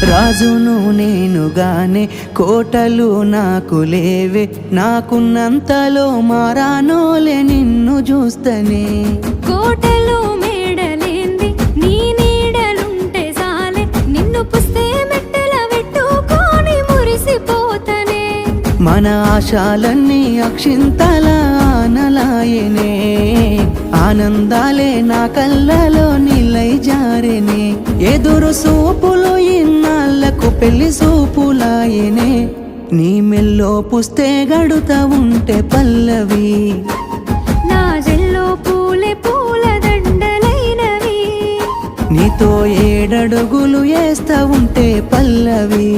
రాజును నేనుగానే కోటలు నాకు లేవే, నాకున్నంతలో మారానోలే నిన్ను చూస్తనే. కోటలు మేడలేంది నీ నీడలుంటే సాలే, నిన్ను పుస్తే మెట్టెల పెట్టుకొని మురిసిపోతనే. మన ఆశాలన్నీ అక్షింతల ఆనలాయనే, ఆనందాలే నా కళ్ళలో నిలై జారెనే. ఎదురు సూపులు ఇన్నాళ్లకు పెళ్లి సూపులాయనే, నీ మెల్లో పుస్తే గడుతా ఉంటే పల్లవి, నా జల్లో పూలే పూల దండలైనవి. నీతో ఏడడుగులు వేస్తా ఉంటే పల్లవి.